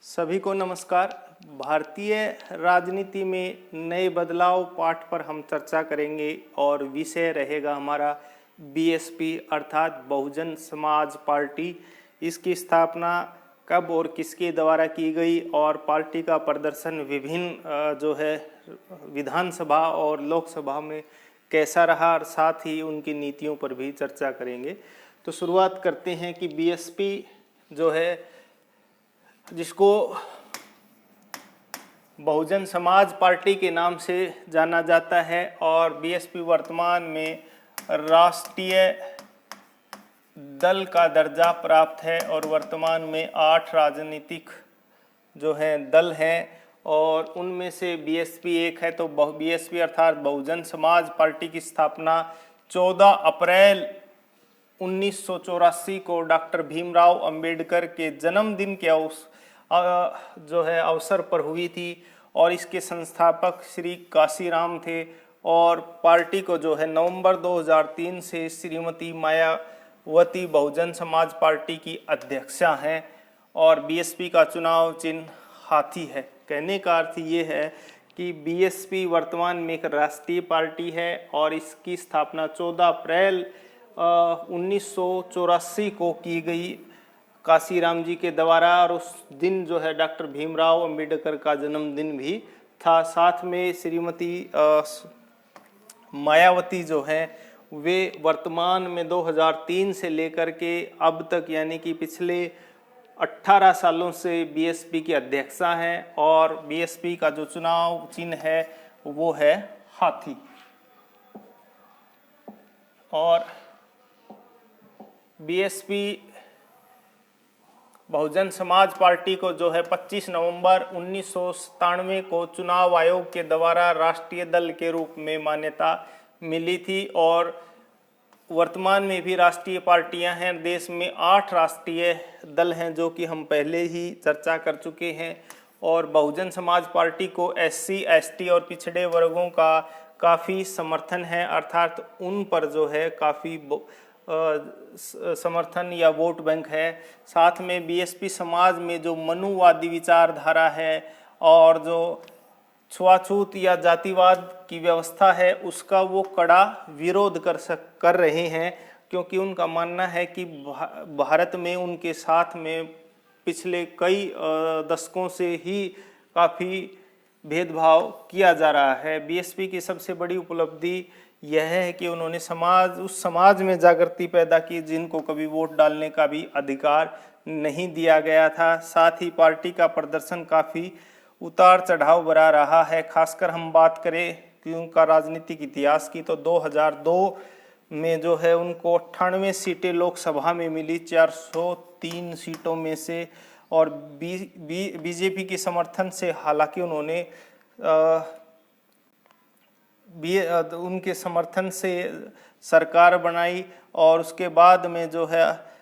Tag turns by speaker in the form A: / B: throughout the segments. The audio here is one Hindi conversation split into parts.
A: सभी को नमस्कार। भारतीय राजनीति में नए बदलाव पाठ पर हम चर्चा करेंगे और विषय रहेगा हमारा बीएसपी अर्थात बहुजन समाज पार्टी। इसकी स्थापना कब और किसके द्वारा की गई और पार्टी का प्रदर्शन विभिन्न जो है विधानसभा और लोकसभा में कैसा रहा और साथ ही उनकी नीतियों पर भी चर्चा करेंगे। तो शुरुआत करते हैं कि बीएसपी जो है जिसको बहुजन समाज पार्टी के नाम से जाना जाता है और बीएसपी वर्तमान में राष्ट्रीय दल का दर्जा प्राप्त है और वर्तमान में 8 राजनीतिक जो हैं दल हैं और उनमें से बीएसपी एक है। तो बीएसपी अर्थात बहुजन समाज पार्टी की स्थापना 14 अप्रैल 1984 को डॉक्टर भीमराव अंबेडकर के जन्मदिन के अवसर पर हुई थी और इसके संस्थापक श्री काशीराम थे और पार्टी को जो है नवंबर 2003 से श्रीमती मायावती बहुजन समाज पार्टी की अध्यक्षा हैं और बीएसपी का चुनाव चिन्ह हाथी है। कहने का अर्थ ये है कि बीएसपी वर्तमान में एक राष्ट्रीय पार्टी है और इसकी स्थापना 14 अप्रैल 1984 को की गई काशीराम जी के द्वारा और उस दिन जो है डॉक्टर भीमराव अंबेडकर का जन्मदिन भी था। साथ में श्रीमती मायावती जो हैं वे वर्तमान में 2003 से लेकर के अब तक यानी कि पिछले 18 सालों से बीएसपी की अध्यक्षा हैं और बीएसपी का जो चुनाव चिन्ह है वो है हाथी। और बीएसपी बहुजन समाज पार्टी को जो है 25 नवंबर 1997 को चुनाव आयोग के द्वारा राष्ट्रीय दल के रूप में मान्यता मिली थी और वर्तमान में भी राष्ट्रीय पार्टियां हैं। देश में 8 राष्ट्रीय दल हैं जो कि हम पहले ही चर्चा कर चुके हैं और बहुजन समाज पार्टी को एससी, एसटी और पिछड़े वर्गों का काफ़ी समर्थन है अर्थात उन पर जो है काफ़ी समर्थन या वोट बैंक है। साथ में बीएसपी समाज में जो मनुवादी विचारधारा है और जो छुआछूत या जातिवाद की व्यवस्था है उसका वो कड़ा विरोध कर रहे हैं क्योंकि उनका मानना है कि भारत में उनके साथ में पिछले कई दशकों से ही काफ़ी भेदभाव किया जा रहा है। बीएसपी की सबसे बड़ी उपलब्धि यह है कि उन्होंने उस समाज में जागृति पैदा की जिनको कभी वोट डालने का भी अधिकार नहीं दिया गया था। साथ ही पार्टी का प्रदर्शन काफ़ी उतार चढ़ाव भरा रहा है। खासकर हम बात करें कि उनका राजनीतिक इतिहास की तो 2002 में जो है उनको 98 सीटें लोकसभा में मिली 403 सीटों में से और बीजेपी के समर्थन से हालांकि उन्होंने उनके समर्थन से सरकार बनाई और उसके बाद में जो है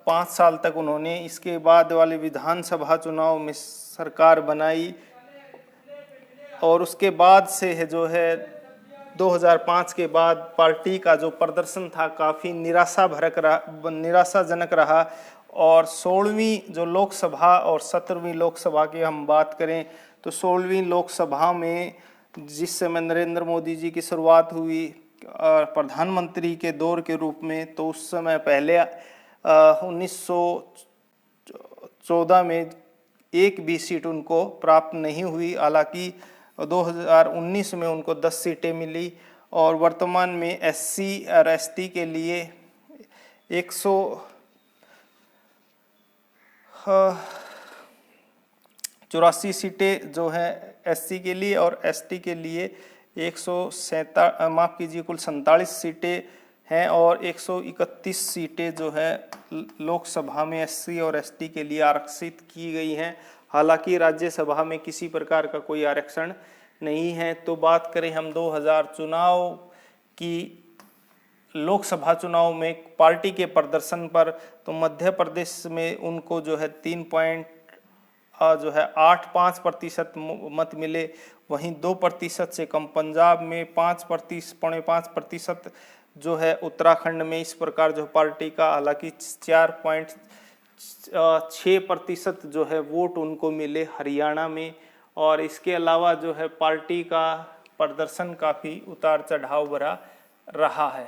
A: 5 साल तक उन्होंने इसके बाद वाले विधानसभा चुनाव में सरकार बनाई और उसके बाद से जो है 2005 के बाद पार्टी का जो प्रदर्शन था काफ़ी निराशाजनक रहा और 16वीं जो लोकसभा और 17वीं लोकसभा की हम बात करें तो 16वीं लोकसभा में जिस समय नरेंद्र मोदी जी की शुरुआत हुई प्रधानमंत्री के दौर के रूप में तो उस समय पहले 1914 में एक भी सीट उनको प्राप्त नहीं हुई। हालांकि 2019 में उनको 10 सीटें मिली और वर्तमान में एससी और एसटी के लिए 184 सीटें जो हैं एससी के लिए और एसटी के लिए कुल 47 सीटें हैं और 131 सीटें जो है लोकसभा में एससी और एसटी के लिए आरक्षित की गई हैं। हालांकि राज्यसभा में किसी प्रकार का कोई आरक्षण नहीं है। तो बात करें हम 2000 चुनाव की लोकसभा चुनाव में पार्टी के प्रदर्शन पर तो मध्य प्रदेश में उनको जो है 3.85% मत मिले। वहीं 2% से कम पंजाब में 5.5% जो है उत्तराखंड में इस प्रकार जो पार्टी का हालांकि 6% जो है वोट उनको मिले हरियाणा में। और इसके अलावा जो है पार्टी का प्रदर्शन काफ़ी उतार चढ़ाव भरा रहा है।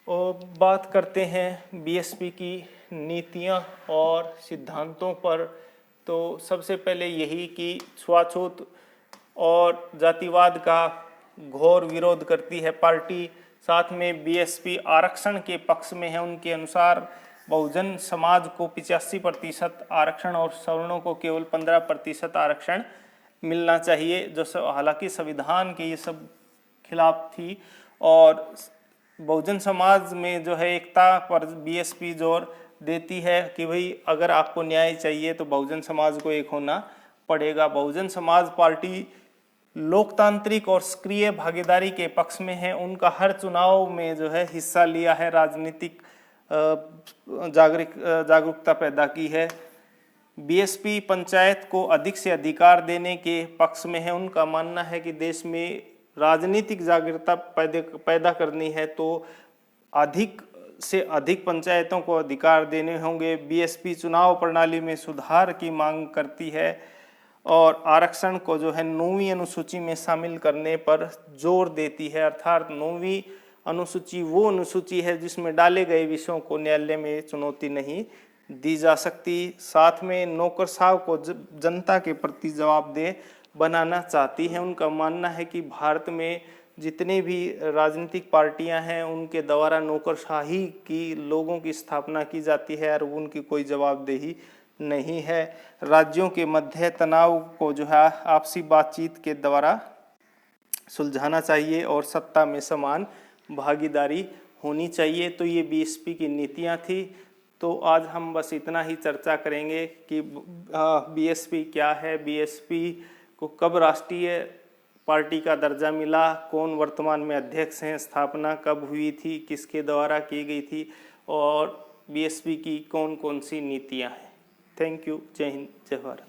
A: और बात करते हैं बीएसपी की नीतियां और सिद्धांतों पर, तो सबसे पहले यही कि छुआछूत और जातिवाद का घोर विरोध करती है पार्टी। साथ में बीएसपी आरक्षण के पक्ष में है। उनके अनुसार बहुजन समाज को 85% आरक्षण और सवर्णों को केवल 15% आरक्षण मिलना चाहिए, जो हालांकि संविधान के ये सब खिलाफ थी। और बहुजन समाज में जो है एकता पर बीएसपी जोर देती है कि भाई अगर आपको न्याय चाहिए तो बहुजन समाज को एक होना पड़ेगा। बहुजन समाज पार्टी लोकतांत्रिक और सक्रिय भागीदारी के पक्ष में है। उनका हर चुनाव में जो है हिस्सा लिया है, राजनीतिक जागरूकता पैदा की है। बीएसपी पंचायत को अधिक से अधिकार देने के पक्ष में है। उनका मानना है कि देश में राजनीतिक जागरूकता पैदा करनी है तो अधिक से अधिक पंचायतों को अधिकार देने होंगे। बीएसपी चुनाव प्रणाली में सुधार की मांग करती है और आरक्षण को जो है 9वीं अनुसूची में शामिल करने पर जोर देती है। अर्थात 9वीं अनुसूची वो अनुसूची है जिसमें डाले गए विषयों को न्यायालय में चुनौती नहीं दी जा सकती। साथ में नौकरशाह को जनता के प्रति जवाबदेह बनाना चाहती है। उनका मानना है कि भारत में जितने भी राजनीतिक पार्टियां हैं उनके द्वारा नौकरशाही की लोगों की स्थापना की जाती है और उनकी कोई जवाबदेही नहीं है। राज्यों के मध्य तनाव को जो है आपसी बातचीत के द्वारा सुलझाना चाहिए और सत्ता में समान भागीदारी होनी चाहिए। तो ये बीएसपी की नीतियां थी। तो आज हम बस इतना ही चर्चा करेंगे कि बीएसपी क्या है, बीएसपी को कब राष्ट्रीय पार्टी का दर्जा मिला, कौन वर्तमान में अध्यक्ष हैं, स्थापना कब हुई थी, किसके द्वारा की गई थी और बीएसपी की कौन कौन सी नीतियां हैं। Thank you. जय हिंद, जय भारत।